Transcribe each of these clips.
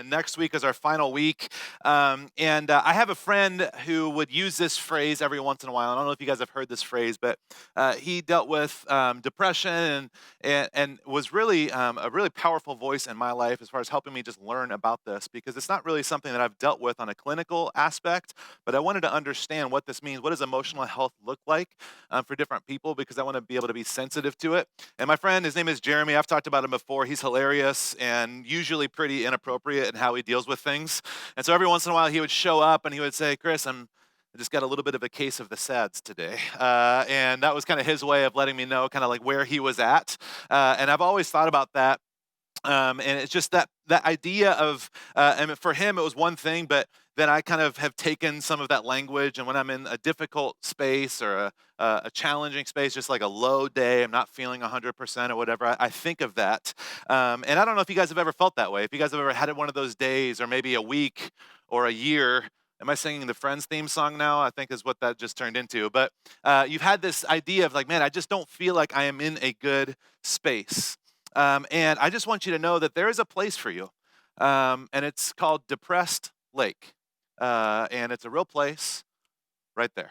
then next week is our final week. I have a friend who would use this phrase every once in a while. I don't know if you guys have heard this phrase, but he dealt with depression and was really a really powerful voice in my life as far as helping me just learn about this, because it's not really something that I've dealt with on a clinical aspect, but I wanted to understand what this means. What does emotional health look like for different people? Because I want to be able to be sensitive to it. And my friend, his name is Jeremy. I've talked about him before. He's hilarious and usually pretty inappropriate in how he deals with things. And so every once in a while he would show up and he would say, Chris, I just got a little bit of a case of the sads today. And that was kind of his way of letting me know kind of like where he was at. And I've always thought about that. And it's just that idea of, and for him it was one thing, but then I kind of have taken some of that language, and when I'm in a difficult space or a challenging space, just like a low day, I'm not feeling 100% or whatever, I think of that. And I don't know if you guys have ever felt that way, if you guys have ever had one of those days, or maybe a week or a year. Am I singing the Friends theme song now? I think is what that just turned into. But you've had this idea of like, man, I just don't feel like I am in a good space. And I just want you to know that there is a place for you, and it's called Depressed Lake. And it's a real place right there.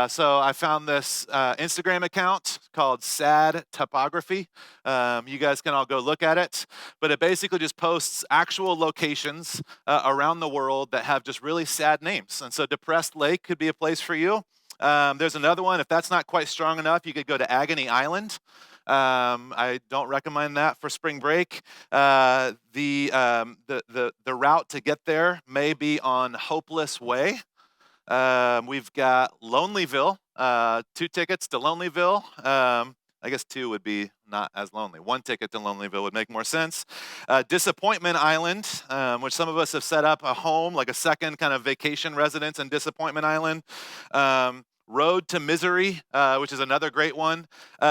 So I found this Instagram account called Sad Topography. You guys can all go look at it, but it basically just posts actual locations around the world that have just really sad names. And so Depressed Lake could be a place for you. There's another one. If that's not quite strong enough, you could go to Agony Island. I don't recommend that for spring break. The route to get there may be on Hopeless Way. We've got Lonelyville, 2 tickets to Lonelyville. I guess 2 would be not as lonely. 1 ticket to Lonelyville would make more sense. Disappointment Island, which some of us have set up a home, like a second kind of vacation residence in Disappointment Island. Road to Misery, which is another great one.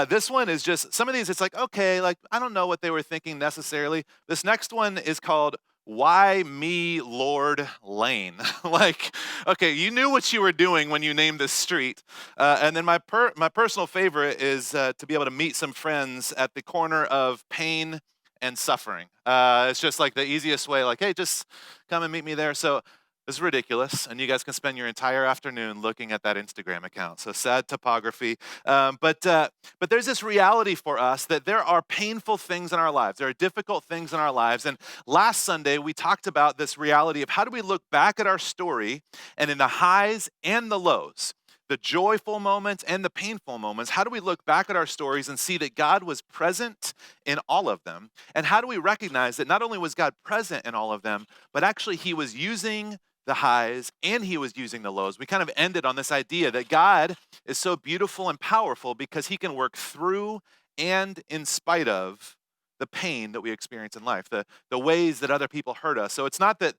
This one is just, some of these, it's like, okay, like, I don't know what they were thinking necessarily. This next one is called Why Me Lord Lane. Like, okay, you knew what you were doing when you named this street. And then my personal favorite is to be able to meet some friends at the corner of pain and suffering. It's just like the easiest way, like, hey, just come and meet me there. So it's ridiculous, and you guys can spend your entire afternoon looking at that Instagram account. So Sad Topography. But there's this reality for us that there are painful things in our lives. There are difficult things in our lives. And last Sunday, we talked about this reality of how do we look back at our story, and in the highs and the lows, the joyful moments and the painful moments, how do we look back at our stories and see that God was present in all of them? And how do we recognize that not only was God present in all of them, but actually he was using the highs and he was using the lows? We kind of ended on this idea that God is so beautiful and powerful because he can work through and in spite of the pain that we experience in life, the ways that other people hurt us. So it's not that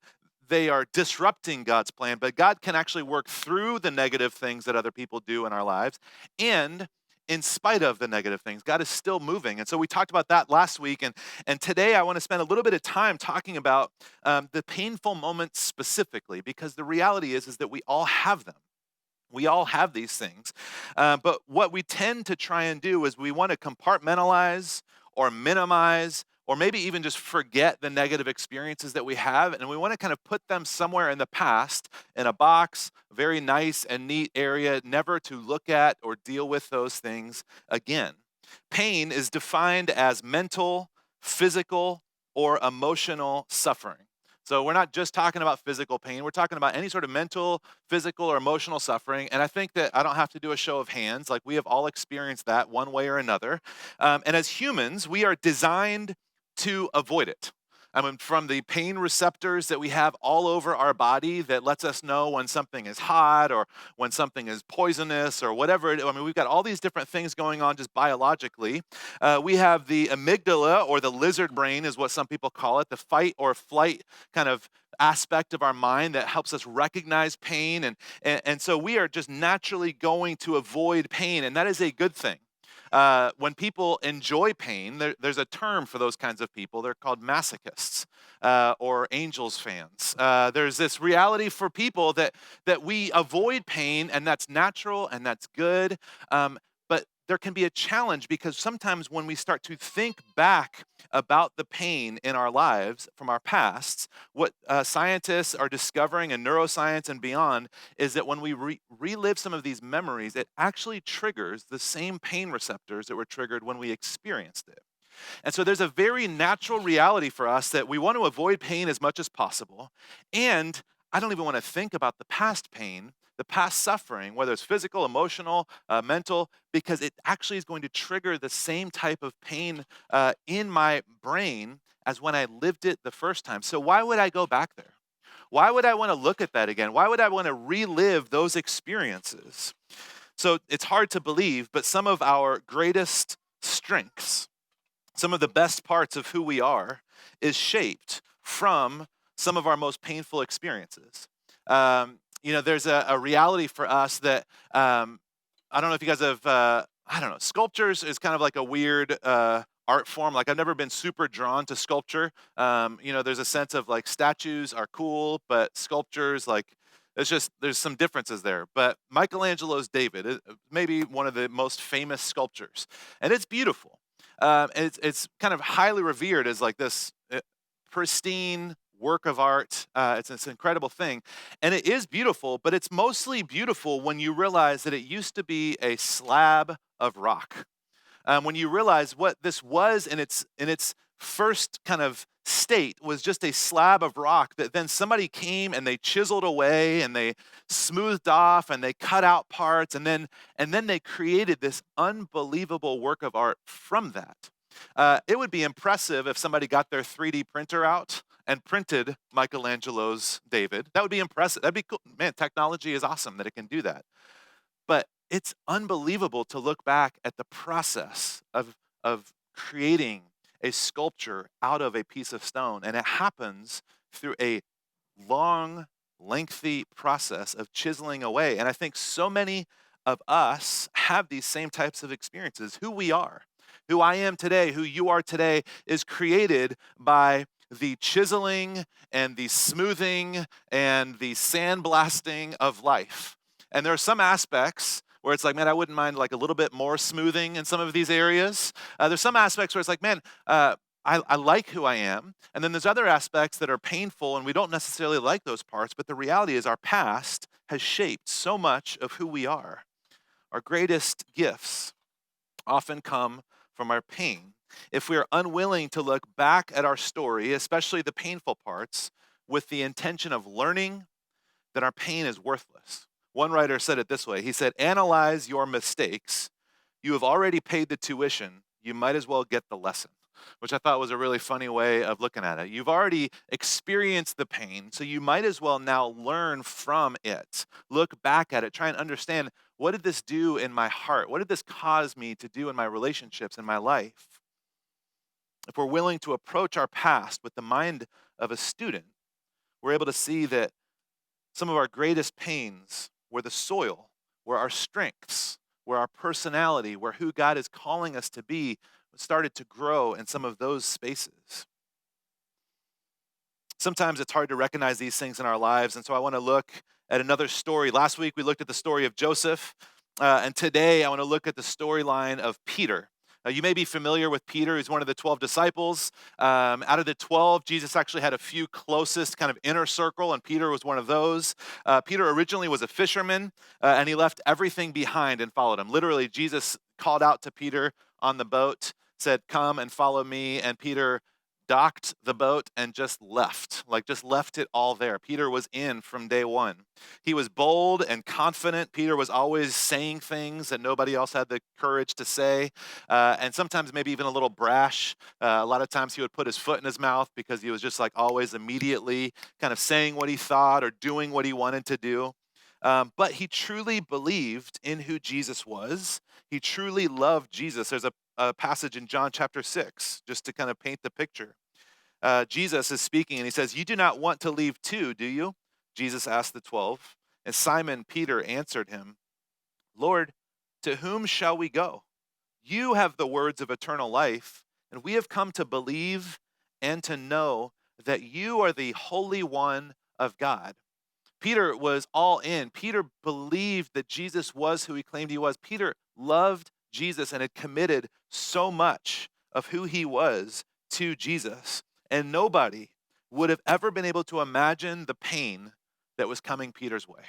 they are disrupting God's plan, but God can actually work through the negative things that other people do in our lives. And in spite of the negative things, God is still moving. And so we talked about that last week. And today I want to spend a little bit of time talking about the painful moments specifically, because the reality is that we all have them. We all have these things. But what we tend to try and do is we want to compartmentalize or minimize or maybe even just forget the negative experiences that we have, and we want to kind of put them somewhere in the past, in a box, a very nice and neat area, never to look at or deal with those things again. Pain is defined as mental, physical, or emotional suffering. So we're not just talking about physical pain, we're talking about any sort of mental, physical, or emotional suffering. And I think that I don't have to do a show of hands, like we have all experienced that one way or another. And as humans, we are designed to avoid it. I mean, from the pain receptors that we have all over our body that lets us know when something is hot or when something is poisonous or whatever. I mean, we've got all these different things going on just biologically. We have the amygdala, or the lizard brain is what some people call it, the fight or flight kind of aspect of our mind that helps us recognize pain. And so we are just naturally going to avoid pain, and that is a good thing. When people enjoy pain, there's a term for those kinds of people. They're called masochists or Angels fans. There's this reality for people that we avoid pain, and that's natural and that's good. But there can be a challenge because sometimes when we start to think back about the pain in our lives from our pasts, what scientists are discovering in neuroscience and beyond is that when we relive some of these memories, it actually triggers the same pain receptors that were triggered when we experienced it. And so there's a very natural reality for us that we want to avoid pain as much as possible. And I don't even want to think about the past pain, the past suffering, whether it's physical, emotional, mental, because it actually is going to trigger the same type of pain in my brain as when I lived it the first time. So why would I go back there? Why would I want to look at that again? Why would I want to relive those experiences? So it's hard to believe, but some of our greatest strengths, some of the best parts of who we are, is shaped from some of our most painful experiences. There's a reality for us that I don't know if you guys have, I don't know, sculptures is kind of like a weird art form. Like I've never been super drawn to sculpture. There's a sense of like statues are cool, but sculptures, like, there's some differences there. But Michelangelo's David is maybe one of the most famous sculptures, and it's beautiful. And it's kind of highly revered as like this pristine work of art. It's this incredible thing. And it is beautiful, but it's mostly beautiful when you realize that it used to be a slab of rock. When you realize what this was in its first kind of state was just a slab of rock that then somebody came and they chiseled away and they smoothed off and they cut out parts and then they created this unbelievable work of art from that. It would be impressive if somebody got their 3D printer out and printed Michelangelo's David. That would be impressive. That'd be cool. Man, technology is awesome that it can do that. But it's unbelievable to look back at the process of creating a sculpture out of a piece of stone. And it happens through a long, lengthy process of chiseling away. And I think so many of us have these same types of experiences. Who we are, who I am today, who you are today, is created by the chiseling and the smoothing and the sandblasting of life. And there are some aspects where it's like, man, I wouldn't mind like a little bit more smoothing in some of these areas. There's some aspects where it's like, man, I like who I am. And then there's other aspects that are painful and we don't necessarily like those parts. But the reality is our past has shaped so much of who we are. Our greatest gifts often come from our pain. If we are unwilling to look back at our story, especially the painful parts, with the intention of learning, then our pain is worthless. One writer said it this way. He said, analyze your mistakes. You have already paid the tuition. You might as well get the lesson, which I thought was a really funny way of looking at it. You've already experienced the pain, so you might as well now learn from it. Look back at it. Try and understand, what did this do in my heart? What did this cause me to do in my relationships, in my life? If we're willing to approach our past with the mind of a student, we're able to see that some of our greatest pains were the soil, where our strengths, where our personality, where who God is calling us to be started to grow in some of those spaces. Sometimes it's hard to recognize these things in our lives, and so I want to look at another story. Last week we looked at the story of Joseph, and today I want to look at the storyline of Peter. You may be familiar with Peter. He's one of the 12 disciples. Out of the 12, Jesus actually had a few closest kind of inner circle, and Peter was one of those. Peter originally was a fisherman, and he left everything behind and followed him. Literally, Jesus called out to Peter on the boat, said, come and follow me, and Peter docked the boat and just left it all there. Peter was in from day one. He was bold and confident. Peter was always saying things that nobody else had the courage to say, and sometimes maybe even a little brash. A lot of times he would put his foot in his mouth because he was just like always immediately kind of saying what he thought or doing what he wanted to do. But he truly believed in who Jesus was. He truly loved Jesus. There's a passage in John chapter 6, just to kind of paint the picture. Jesus is speaking and he says, you do not want to leave too, do you? Jesus asked the 12. And Simon Peter answered him, Lord, to whom shall we go? You have the words of eternal life, and we have come to believe and to know that you are the Holy One of God. Peter was all in. Peter believed that Jesus was who he claimed he was. Peter loved Jesus and had committed so much of who he was to Jesus. And nobody would have ever been able to imagine the pain that was coming Peter's way.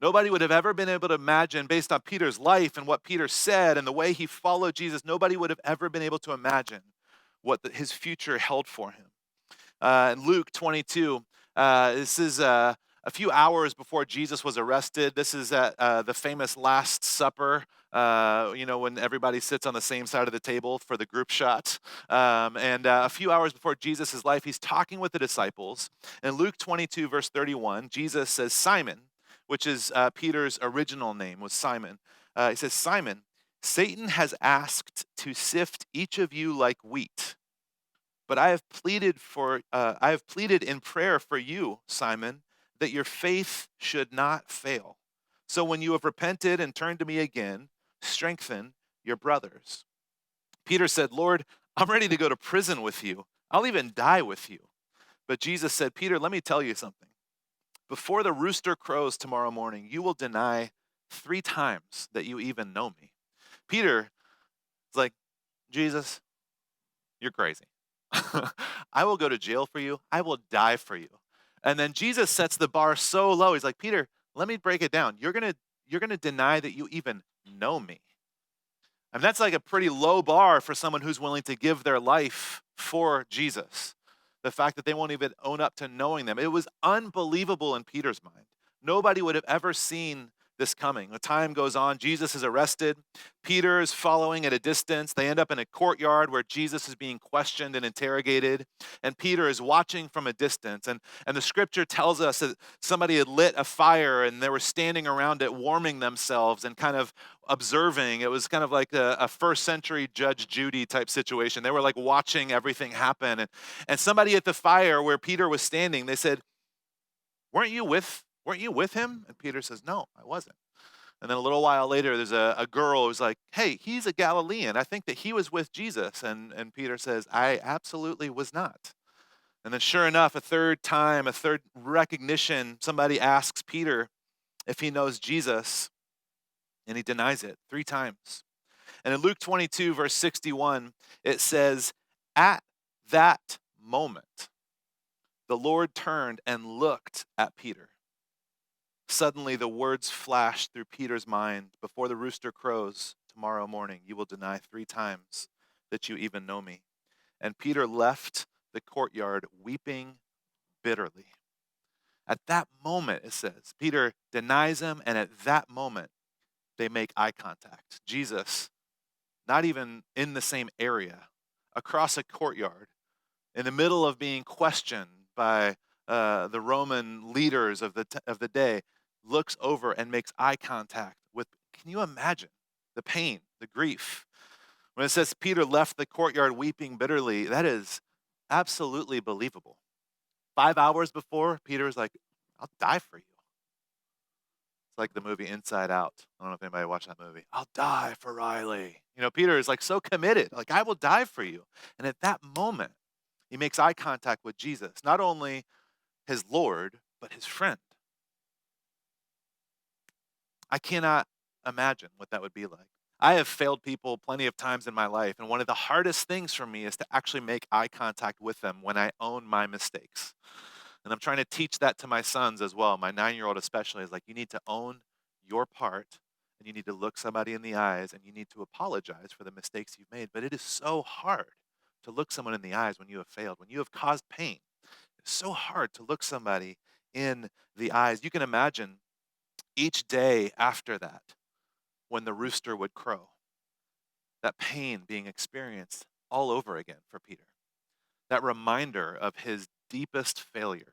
Nobody would have ever been able to imagine, based on Peter's life and what Peter said and the way he followed Jesus, nobody would have ever been able to imagine what his future held for him. In Luke 22, this is a few hours before Jesus was arrested. This is at the famous Last Supper, when everybody sits on the same side of the table for the group shot. And a few hours before Jesus' life, he's talking with the disciples. In Luke 22, verse 31, Jesus says, Simon, which is Peter's original name, was Simon. He says, Simon, Satan has asked to sift each of you like wheat. But I have pleaded in prayer for you, Simon, that your faith should not fail. So when you have repented and turned to me again, strengthen your brothers. Peter said, Lord, I'm ready to go to prison with you. I'll even die with you. But Jesus said, Peter, let me tell you something. Before the rooster crows tomorrow morning, you will deny 3 times that you even know me. Peter is like, Jesus, you're crazy. I will go to jail for you. I will die for you. And then Jesus sets the bar so low. He's like, Peter, let me break it down. You're gonna deny that you even know me. And that's like a pretty low bar for someone who's willing to give their life for Jesus. The fact that they won't even own up to knowing them. It was unbelievable in Peter's mind. Nobody would have ever seen this coming. The time goes on. Jesus is arrested. Peter is following at a distance. They end up in a courtyard where Jesus is being questioned and interrogated. And Peter is watching from a distance. And the scripture tells us that somebody had lit a fire and they were standing around it, warming themselves and kind of observing. It was kind of like a first century Judge Judy type situation. They were like watching everything happen. And somebody at the fire where Peter was standing, they said, Weren't you with him? And Peter says, no, I wasn't. And then a little while later, there's a girl who's like, hey, he's a Galilean. I think that he was with Jesus. And Peter says, I absolutely was not. And then sure enough, a third recognition, somebody asks Peter if he knows Jesus, and he denies it 3 times. And in Luke 22, verse 61, it says, at that moment, the Lord turned and looked at Peter. Suddenly the words flashed through Peter's mind, before the rooster crows tomorrow morning, you will deny 3 times that you even know me. And Peter left the courtyard weeping bitterly. At that moment, it says, Peter denies him, and at that moment, they make eye contact. Jesus, not even in the same area, across a courtyard, in the middle of being questioned by the Roman leaders of the day, looks over and makes eye contact with, can you imagine the pain, the grief? When it says Peter left the courtyard weeping bitterly, that is absolutely believable. 5 hours before, Peter was like, I'll die for you. It's like the movie Inside Out. I don't know if anybody watched that movie. I'll die for Riley. Peter is like so committed, like, I will die for you. And at that moment, he makes eye contact with Jesus, not only his Lord, but his friend. I cannot imagine what that would be like. I have failed people plenty of times in my life, and one of the hardest things for me is to actually make eye contact with them when I own my mistakes. And I'm trying to teach that to my sons as well. My 9-year-old especially is like, you need to own your part, and you need to look somebody in the eyes, and you need to apologize for the mistakes you've made. But it is so hard to look someone in the eyes when you have failed, when you have caused pain. It's so hard to look somebody in the eyes. You can imagine each day after that, when the rooster would crow, that pain being experienced all over again for Peter. That reminder of his deepest failure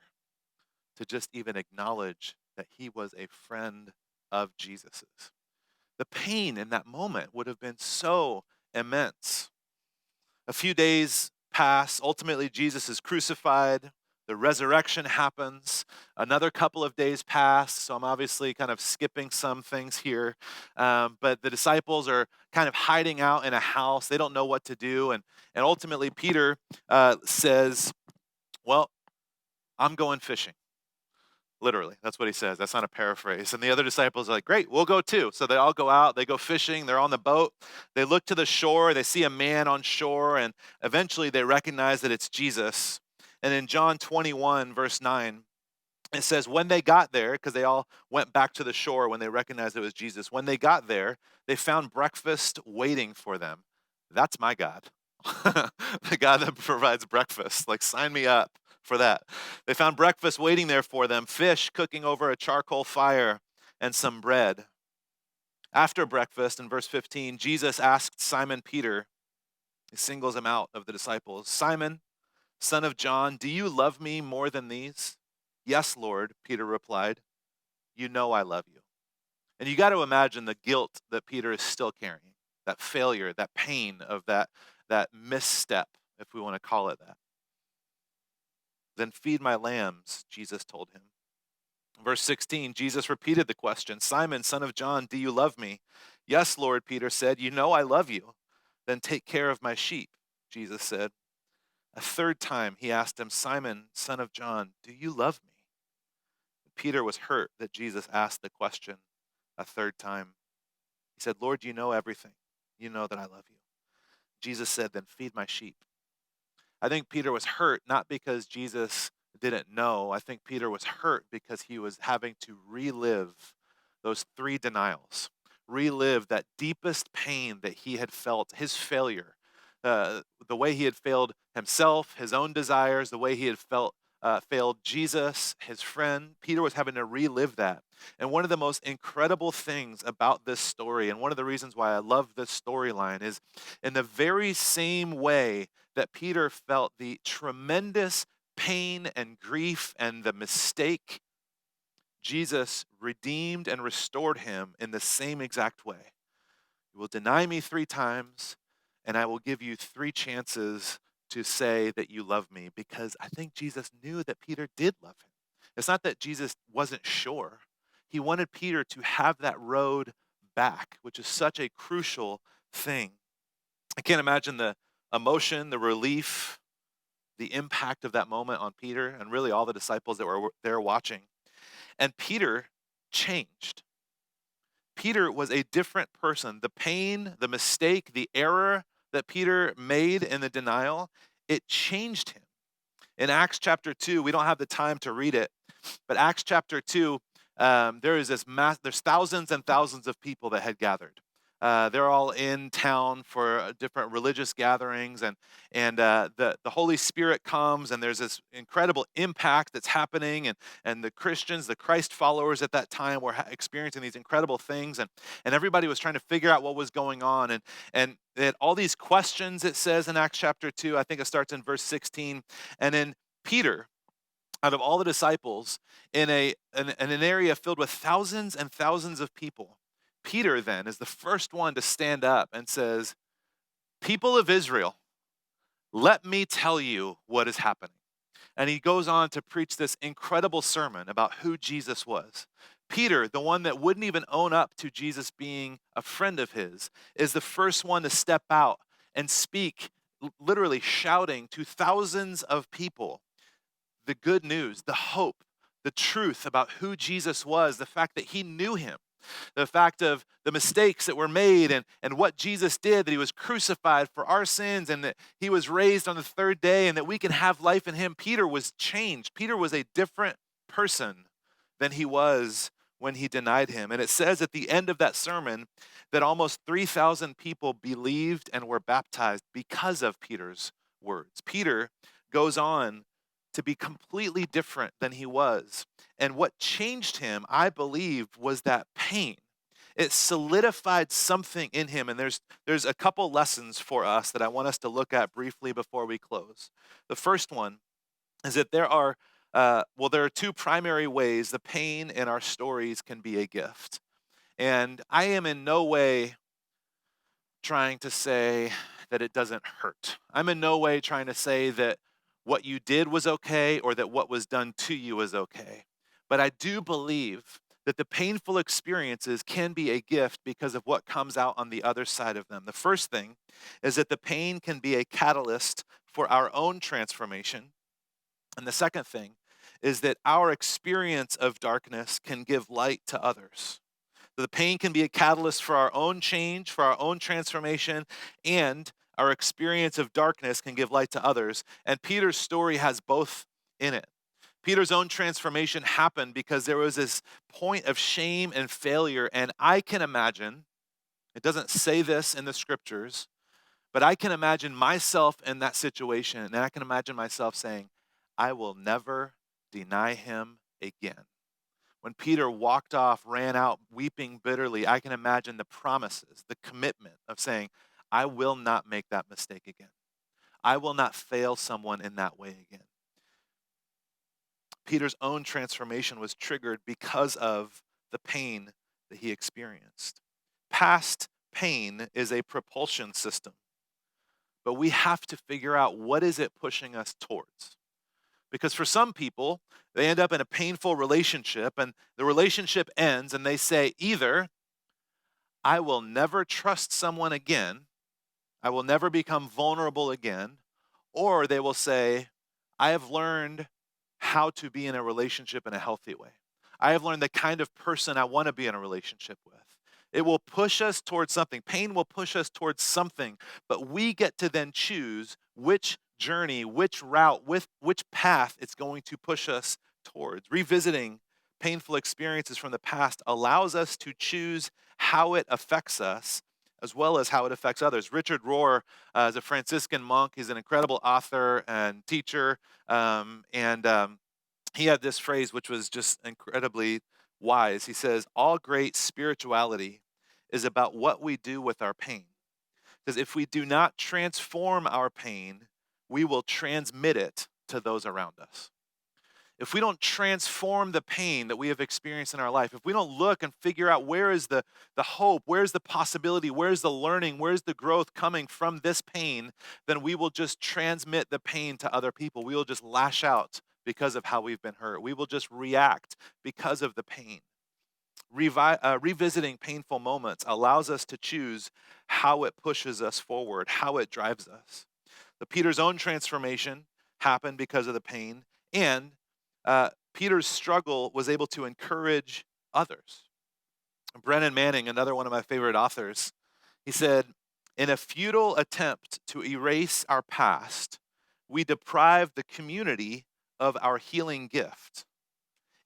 to just even acknowledge that he was a friend of Jesus's. The pain in that moment would have been so immense. A few days pass. Ultimately, Jesus is crucified. The resurrection happens. Another couple of days pass, so I'm obviously kind of skipping some things here. But the disciples are kind of hiding out in a house. They don't know what to do. And ultimately, Peter says, well, I'm going fishing. Literally, that's what he says. That's not a paraphrase. And the other disciples are like, great, we'll go too. So they all go out, they go fishing, they're on the boat. They look to the shore, they see a man on shore, and eventually they recognize that it's Jesus. And in John 21, verse 9, it says, when they got there, because they all went back to the shore when they recognized it was Jesus, when they got there, they found breakfast waiting for them. That's my God. The God that provides breakfast. Like, sign me up for that. They found breakfast waiting there for them, fish cooking over a charcoal fire, and some bread. After breakfast, in verse 15, Jesus asked Simon Peter, he singles him out of the disciples, Simon, son of John, do you love me more than these? Yes, Lord, Peter replied. You know I love you. And you got to imagine the guilt that Peter is still carrying, that failure, that pain of that misstep, if we want to call it that. Then feed my lambs, Jesus told him. Verse 16, Jesus repeated the question, Simon, son of John, do you love me? Yes, Lord, Peter said, you know I love you. Then take care of my sheep, Jesus said. A third time he asked him, Simon, son of John, do you love me? Peter was hurt that Jesus asked the question a third time. He said, Lord, you know everything. You know that I love you. Jesus said, then feed my sheep. I think Peter was hurt not because Jesus didn't know. I think Peter was hurt because he was having to relive those three denials, relive that deepest pain that he had felt, his failure, the way he had failed himself, his own desires, the way he had failed Jesus, his friend. Peter was having to relive that. And one of the most incredible things about this story, and one of the reasons why I love this storyline, is in the very same way that Peter felt the tremendous pain and grief and the mistake, Jesus redeemed and restored him in the same exact way. You will deny me 3 times, and I will give you 3 chances to say that you love me, because I think Jesus knew that Peter did love him. It's not that Jesus wasn't sure. He wanted Peter to have that road back, which is such a crucial thing. I can't imagine the emotion, the relief, the impact of that moment on Peter and really all the disciples that were there watching. And Peter changed. Peter was a different person. The pain, the mistake, the error that Peter made in the denial, it changed him. In Acts chapter 2, we don't have the time to read it, but Acts chapter 2, there's thousands and thousands of people that had gathered. They're all in town for different religious gatherings, and the Holy Spirit comes, and there's this incredible impact that's happening, and the Christians, the Christ followers at that time, were experiencing these incredible things, and everybody was trying to figure out what was going on, and they had all these questions. It says in Acts chapter 2, I think it starts in verse 16, and then Peter, out of all the disciples, in an area filled with thousands and thousands of people, Peter then is the first one to stand up and says, people of Israel, let me tell you what is happening. And he goes on to preach this incredible sermon about who Jesus was. Peter, the one that wouldn't even own up to Jesus being a friend of his, is the first one to step out and speak, literally shouting to thousands of people the good news, the hope, the truth about who Jesus was, the fact that he knew him, the fact of the mistakes that were made and what Jesus did, that he was crucified for our sins and that he was raised on the 3rd day and that we can have life in him. Peter was changed. Peter was a different person than he was when he denied him. And it says at the end of that sermon that almost 3,000 people believed and were baptized because of Peter's words. Peter goes on to be completely different than he was. And what changed him, I believe, was that pain. It solidified something in him. And there's a couple lessons for us that I want us to look at briefly before we close. The first one is that there are 2 primary ways the pain in our stories can be a gift. And I am in no way trying to say that it doesn't hurt. I'm in no way trying to say that what you did was okay or that what was done to you was okay. But I do believe that the painful experiences can be a gift because of what comes out on the other side of them. The first thing is that the pain can be a catalyst for our own transformation. And the second thing is that our experience of darkness can give light to others. The pain can be a catalyst for our own change, for our own transformation, and our experience of darkness can give light to others. And Peter's story has both in it. Peter's own transformation happened because there was this point of shame and failure. And I can imagine, it doesn't say this in the scriptures, but I can imagine myself in that situation. And I can imagine myself saying, I will never deny him again. When Peter walked off, ran out, weeping bitterly, I can imagine the promises, the commitment of saying, I will not make that mistake again. I will not fail someone in that way again. Peter's own transformation was triggered because of the pain that he experienced. Past pain is a propulsion system, but we have to figure out what is it pushing us towards. Because for some people, they end up in a painful relationship and the relationship ends and they say either, I will never trust someone again, I will never become vulnerable again, or they will say, I have learned how to be in a relationship in a healthy way. I have learned the kind of person I want to be in a relationship with. It will push us towards something. Pain will push us towards something, but we get to then choose which journey, which route, which path it's going to push us towards. Revisiting painful experiences from the past allows us to choose how it affects us as well as how it affects others. Richard Rohr is a Franciscan monk. He's an incredible author and teacher. He had this phrase which was just incredibly wise. He says, all great spirituality is about what we do with our pain. Because if we do not transform our pain, we will transmit it to those around us. If we don't transform the pain that we have experienced in our life, if we don't look and figure out where is the hope, where's the possibility, where's the learning, where's the growth coming from this pain, then we will just transmit the pain to other people. We will just lash out because of how we've been hurt. We will just react because of the pain. Revisiting painful moments allows us to choose how it pushes us forward, how it drives us. Peter's own transformation happened because of the pain, and Peter's struggle was able to encourage others. Brennan Manning, another one of my favorite authors, he said, in a futile attempt to erase our past, we deprive the community of our healing gift.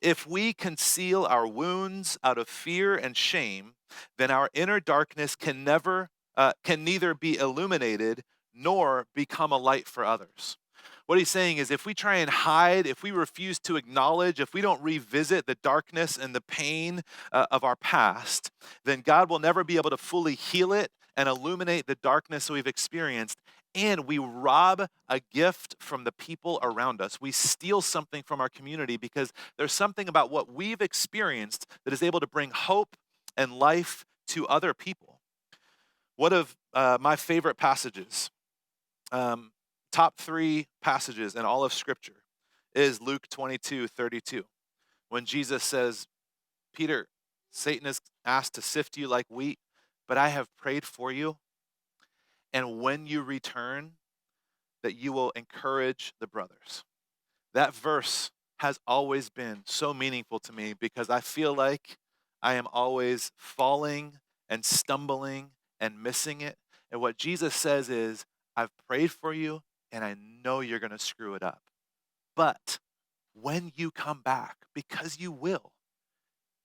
If we conceal our wounds out of fear and shame, then our inner darkness can neither be illuminated nor become a light for others. What he's saying is if we try and hide, if we refuse to acknowledge, if we don't revisit the darkness and the pain of our past, then God will never be able to fully heal it and illuminate the darkness that we've experienced. And we rob a gift from the people around us. We steal something from our community because there's something about what we've experienced that is able to bring hope and life to other people. One of my favorite passages, top 3 passages in all of Scripture, is Luke 22:32. When Jesus says, Peter, Satan has asked to sift you like wheat, but I have prayed for you. And when you return, that you will encourage the brothers. That verse has always been so meaningful to me because I feel like I am always falling and stumbling and missing it. And what Jesus says is, I've prayed for you and I know you're going to screw it up. But when you come back, because you will,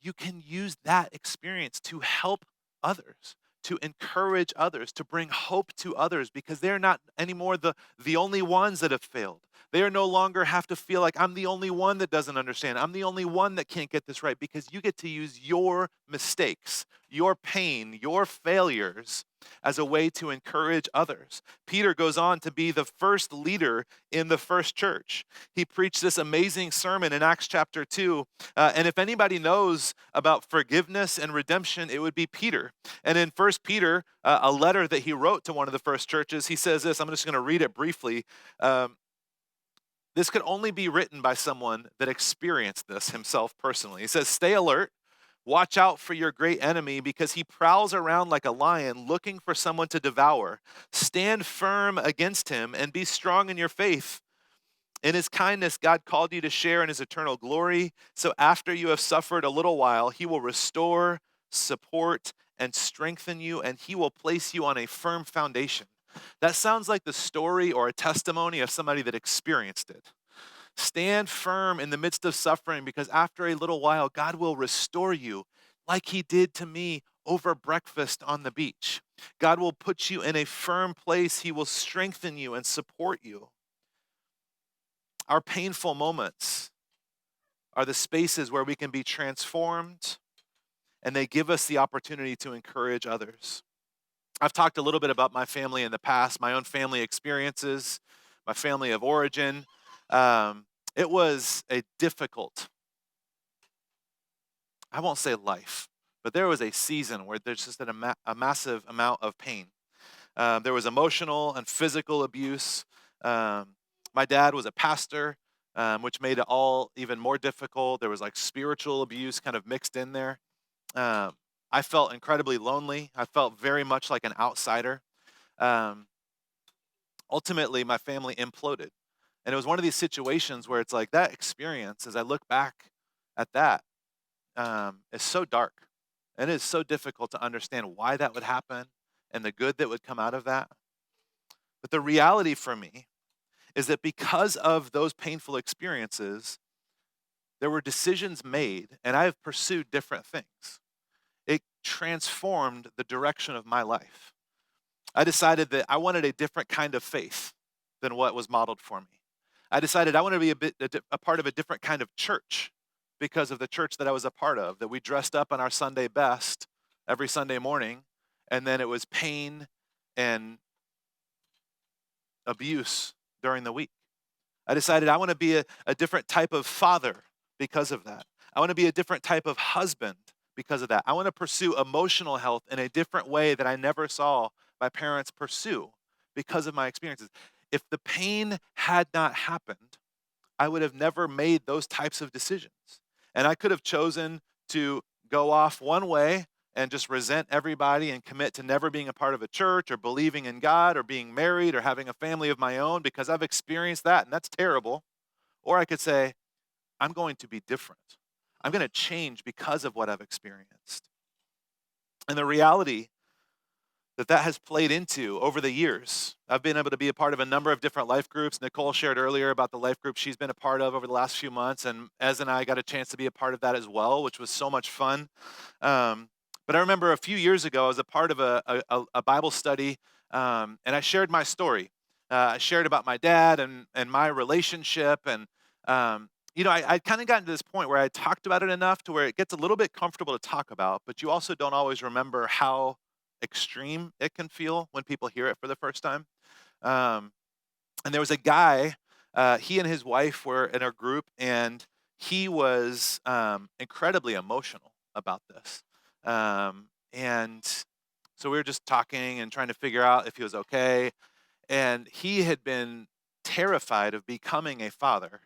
you can use that experience to help others, to encourage others, to bring hope to others, because they're not anymore the only ones that have failed. They are no longer have to feel like I'm the only one that doesn't understand. I'm the only one that can't get this right, because you get to use your mistakes, your pain, your failures as a way to encourage others. Peter goes on to be the first leader in the first church. He preached this amazing sermon in Acts chapter 2. And if anybody knows about forgiveness and redemption, it would be Peter. And in 1 Peter, a letter that he wrote to one of the first churches, he says this. I'm just going to read it briefly. This could only be written by someone that experienced this himself personally. He says, stay alert. Watch out for your great enemy because he prowls around like a lion looking for someone to devour. Stand firm against him and be strong in your faith. In his kindness, God called you to share in his eternal glory. So after you have suffered a little while, he will restore, support, and strengthen you, and he will place you on a firm foundation. That sounds like the story or a testimony of somebody that experienced it. Stand firm in the midst of suffering because after a little while, God will restore you like he did to me over breakfast on the beach. God will put you in a firm place. He will strengthen you and support you. Our painful moments are the spaces where we can be transformed, and they give us the opportunity to encourage others. I've talked a little bit about my family in the past, my own family experiences, my family of origin. It was a difficult, I won't say life, but there was a season where there's just a massive amount of pain. There was emotional and physical abuse. My dad was a pastor, which made it all even more difficult. There was like spiritual abuse kind of mixed in there. Um, I felt incredibly lonely. I felt very much like an outsider. Um, Ultimately, my family imploded. And it was one of these situations where it's like that experience, as I look back at that, is so dark. And it is so difficult to understand why that would happen and the good that would come out of that. But the reality for me is that because of those painful experiences, there were decisions made, and I have pursued different things. It transformed the direction of my life. I decided that I wanted a different kind of faith than what was modeled for me. I decided I wanted to be a part of a different kind of church because of the church that I was a part of, that we dressed up in our Sunday best every Sunday morning, and then it was pain and abuse during the week. I decided I want to be a different type of father because of that. I want to be a different type of husband because of that. I want to pursue emotional health in a different way that I never saw my parents pursue because of my experiences. If the pain had not happened, I would have never made those types of decisions. And I could have chosen to go off one way and just resent everybody and commit to never being a part of a church or believing in God or being married or having a family of my own because I've experienced that and that's terrible. Or I could say, I'm going to be different. I'm going to change because of what I've experienced. And the reality that has played into over the years. I've been able to be a part of a number of different life groups. Nicole shared earlier about the life group she's been a part of over the last few months, and Ez and I got a chance to be a part of that as well, which was so much fun. But I remember a few years ago, I was a part of a Bible study, and I shared my story. I shared about my dad and my relationship, and I kind of gotten to this point where I talked about it enough to where it gets a little bit comfortable to talk about, but you also don't always remember how extreme it can feel when people hear it for the first time. Um, and there was a guy, he and his wife were in a group, and he was incredibly emotional about this. And so we were just talking and trying to figure out if he was okay. And he had been terrified of becoming a father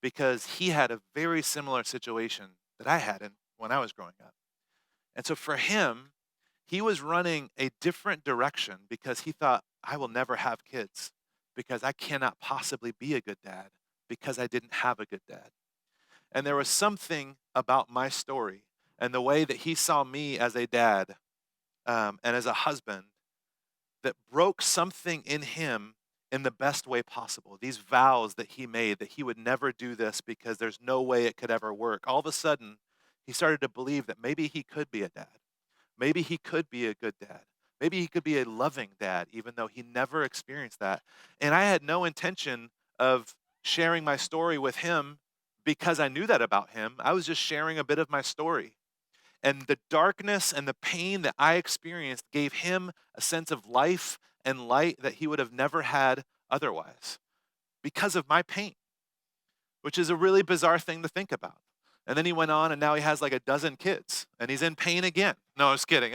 because he had a very similar situation that I had when I was growing up. And so for him, he was running a different direction because he thought, I will never have kids because I cannot possibly be a good dad because I didn't have a good dad. And there was something about my story and the way that he saw me as a dad and as a husband that broke something in him in the best way possible. These vows that he made that he would never do this because there's no way it could ever work. All of a sudden, he started to believe that maybe he could be a dad. Maybe he could be a good dad. Maybe he could be a loving dad, even though he never experienced that. And I had no intention of sharing my story with him because I knew that about him. I was just sharing a bit of my story. And the darkness and the pain that I experienced gave him a sense of life and light that he would have never had otherwise because of my pain, which is a really bizarre thing to think about. And then he went on and now he has like a dozen kids and he's in pain again. No, I was kidding.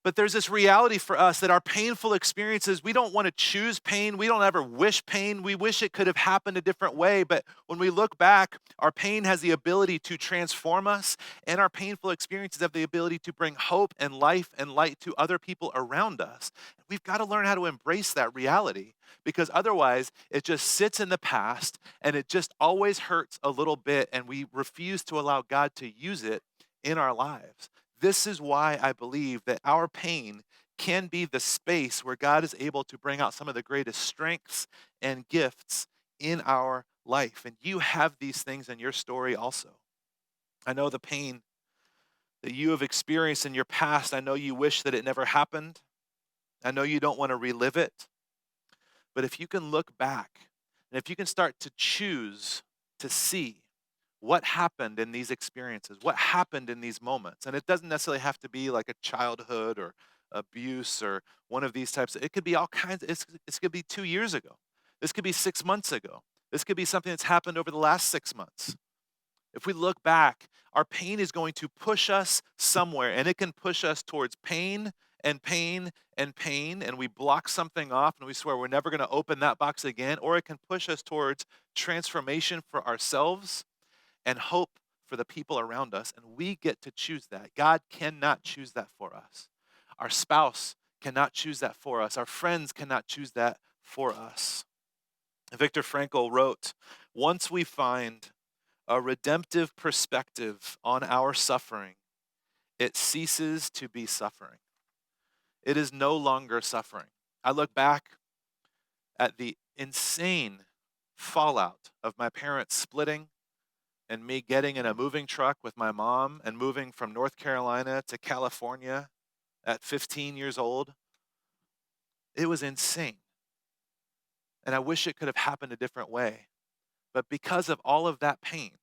But there's this reality for us that our painful experiences, we don't want to choose pain. We don't ever wish pain. We wish it could have happened a different way. But when we look back, our pain has the ability to transform us, and our painful experiences have the ability to bring hope and life and light to other people around us. We've got to learn how to embrace that reality, because otherwise it just sits in the past and it just always hurts a little bit, and we refuse to allow God to use it in our lives. This is why I believe that our pain can be the space where God is able to bring out some of the greatest strengths and gifts in our life. And you have these things in your story also. I know the pain that you have experienced in your past. I know you wish that it never happened. I know you don't want to relive it. But if you can look back and if you can start to choose to see what happened in these experiences, what happened in these moments, and it doesn't necessarily have to be like a childhood or abuse or one of these types. It could be all kinds. This could be 2 years ago. This could be 6 months ago. This could be something that's happened over the last 6 months. If we look back, our pain is going to push us somewhere, and it can push us towards pain and pain and pain, and we block something off and we swear we're never going to open that box again, or it can push us towards transformation for ourselves and hope for the people around us, and we get to choose that. God cannot choose that for us. Our spouse cannot choose that for us. Our friends cannot choose that for us. Viktor Frankl wrote, "Once we find a redemptive perspective on our suffering, it ceases to be suffering. It is no longer suffering." I look back at the insane fallout of my parents splitting and me getting in a moving truck with my mom and moving from North Carolina to California at 15 years old. It was insane. And I wish it could have happened a different way. But because of all of that pain,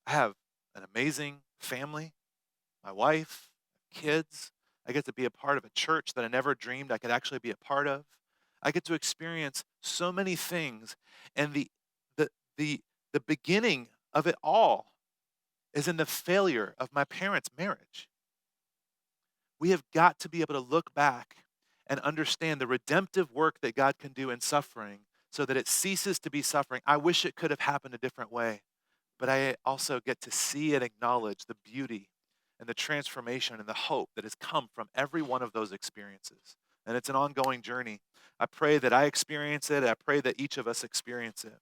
I have an amazing family, my wife, kids. I get to be a part of a church that I never dreamed I could actually be a part of. I get to experience so many things, and the the the beginning of it all is in the failure of my parents' marriage. We have got to be able to look back and understand the redemptive work that God can do in suffering so that it ceases to be suffering. I wish it could have happened a different way, but I also get to see and acknowledge the beauty and the transformation and the hope that has come from every one of those experiences. And it's an ongoing journey. I pray that I experience it. I pray that each of us experience it.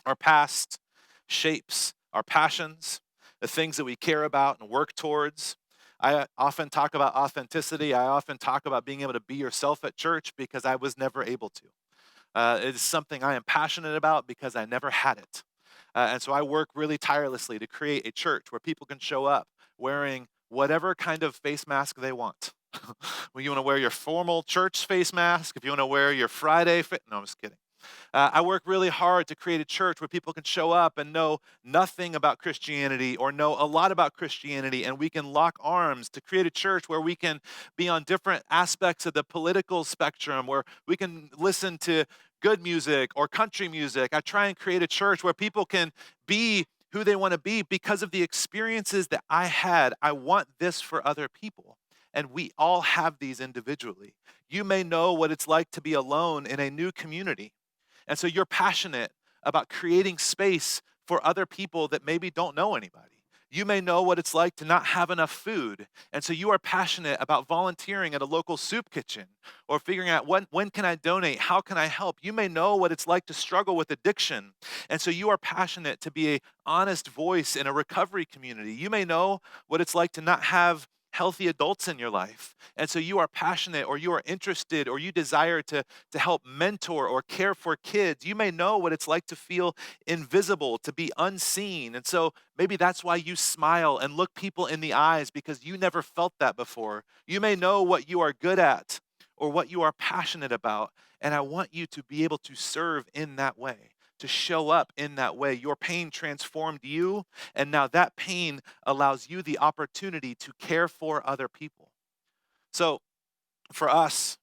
Our past shapes our passions, the things that we care about and work towards. I often talk about authenticity. I often talk about being able to be yourself at church because I was never able to. It is something I am passionate about because I never had it. And so I work really tirelessly to create a church where people can show up wearing whatever kind of face mask they want. When you want to wear your formal church face mask, if you want to wear your Friday fit, no, I'm just kidding. I work really hard to create a church where people can show up and know nothing about Christianity or know a lot about Christianity, and we can lock arms to create a church where we can be on different aspects of the political spectrum, where we can listen to good music or country music. I try and create a church where people can be who they want to be because of the experiences that I had. I want this for other people. And we all have these individually. You may know what it's like to be alone in a new community. And so you're passionate about creating space for other people that maybe don't know anybody. You may know what it's like to not have enough food. And so you are passionate about volunteering at a local soup kitchen or figuring out when can I donate? How can I help? You may know what it's like to struggle with addiction. And so you are passionate to be a honest voice in a recovery community. You may know what it's like to not have healthy adults in your life. And so you are passionate or you are interested or you desire to help mentor or care for kids. You may know what it's like to feel invisible, to be unseen. And so maybe that's why you smile and look people in the eyes because you never felt that before. You may know what you are good at or what you are passionate about. And I want you to be able to serve in that way, to show up in that way. Your pain transformed you, and now that pain allows you the opportunity to care for other people. So, for us,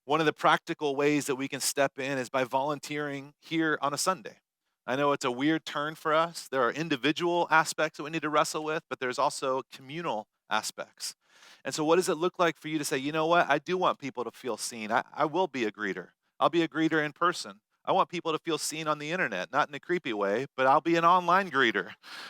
one of the practical ways that we can step in is by volunteering here on a Sunday. I know it's a weird turn for us. There are individual aspects that we need to wrestle with, but there's also communal aspects. And so what does it look like for you to say, you know what, I do want people to feel seen. I will be a greeter. I'll be a greeter in person. I want people to feel seen on the internet, not in a creepy way, but I'll be an online greeter.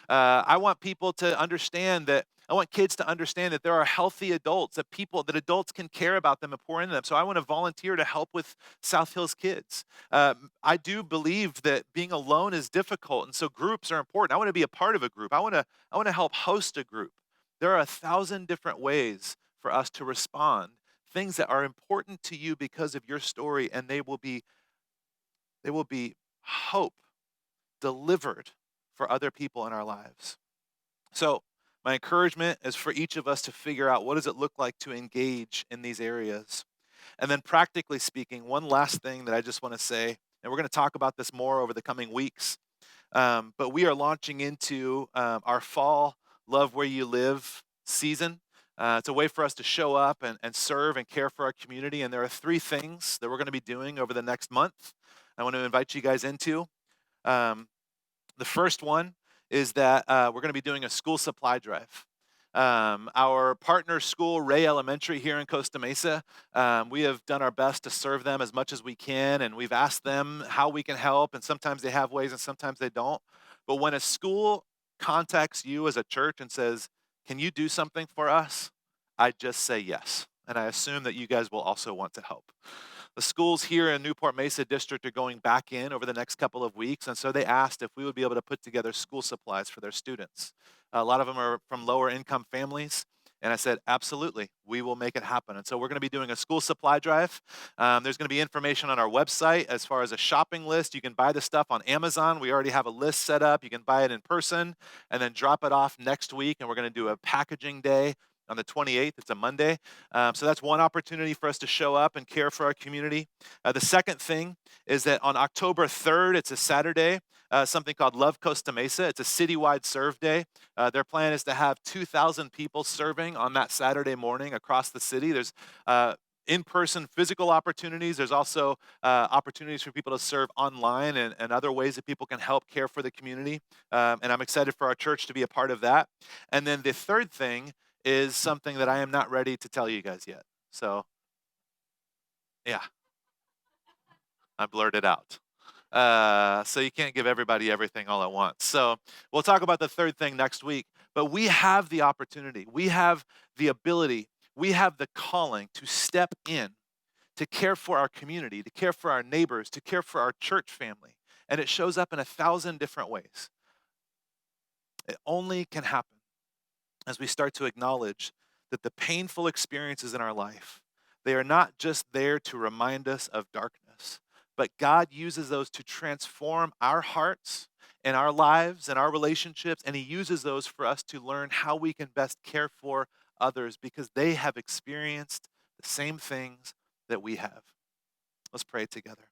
I want people to understand that, I want kids to understand that there are healthy adults, that adults can care about them and pour into them. So I want to volunteer to help with South Hills Kids. I do believe that being alone is difficult, and so groups are important. I want to be a part of a group. I want to help host a group. There are 1,000 different ways for us to respond, things that are important to you because of your story, and they will be hope delivered for other people in our lives. So, my encouragement is for each of us to figure out what does it look like to engage in these areas. And then practically speaking, one last thing that I just want to say, and we're going to talk about this more over the coming weeks, but we are launching into our fall Love Where You Live season. It's a way for us to show up and serve and care for our community. And there are 3 things that we're going to be doing over the next month I want to invite you guys into. Um, the first one is that we're going to be doing a school supply drive. Our partner school, Ray Elementary here in Costa Mesa, we have done our best to serve them as much as we can, and we've asked them how we can help, and sometimes they have ways and sometimes they don't. But when a school contacts you as a church and says, can you do something for us? I just say yes. And I assume that you guys will also want to help. The schools here in Newport Mesa District are going back in over the next couple of weeks, and so they asked if we would be able to put together school supplies for their students. A lot of them are from lower income families, and I said, absolutely, we will make it happen. And so we're going to be doing a school supply drive. There's going to be information on our website as far as a shopping list. You can buy the stuff on Amazon. We already have a list set up. You can buy it in person and then drop it off next week, and we're going to do a packaging day on the 28th. It's a Monday. So that's one opportunity for us to show up and care for our community. The second thing is that on October 3rd, it's a Saturday, something called Love Costa Mesa. It's a citywide serve day. Their plan is to have 2,000 people serving on that Saturday morning across the city. There's in-person physical opportunities. There's also opportunities for people to serve online and other ways that people can help care for the community. And I'm excited for our church to be a part of that. And then the third thing is something that I am not ready to tell you guys yet. So, yeah, I blurted out. So you can't give everybody everything all at once. So we'll talk about the third thing next week. But we have the opportunity, we have the ability, we have the calling to step in to care for our community, to care for our neighbors, to care for our church family. And it shows up in 1,000 different ways. It only can happen as we start to acknowledge that the painful experiences in our life, they are not just there to remind us of darkness, but God uses those to transform our hearts and our lives and our relationships, and He uses those for us to learn how we can best care for others because they have experienced the same things that we have. Let's pray together.